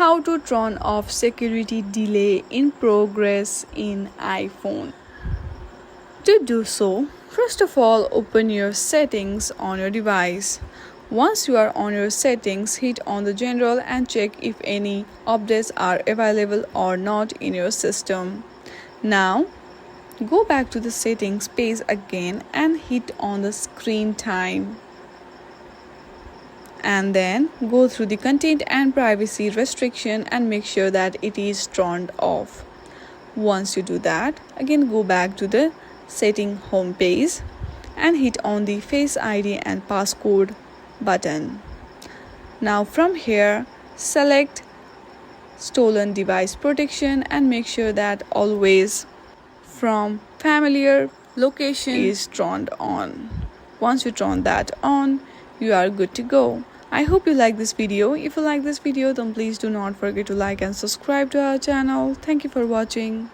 How to turn off security delay in progress in iPhone. To do so, first of all, open your settings on your device. Once you are on your settings, hit on the general and check if any updates are available or not in your system. Now, go back to the settings page again and hit on the screen time. And then go through the content and privacy restriction and make sure that it is turned off. Once you do that, again go back to the setting home page and hit on the Face ID and passcode button. Now from here, select stolen device protection and make sure that always from familiar location is turned on. Once you turn that on, you are good to go. I hope you like this video. If you like this video, then please do not forget to like and subscribe to our channel. Thank you for watching.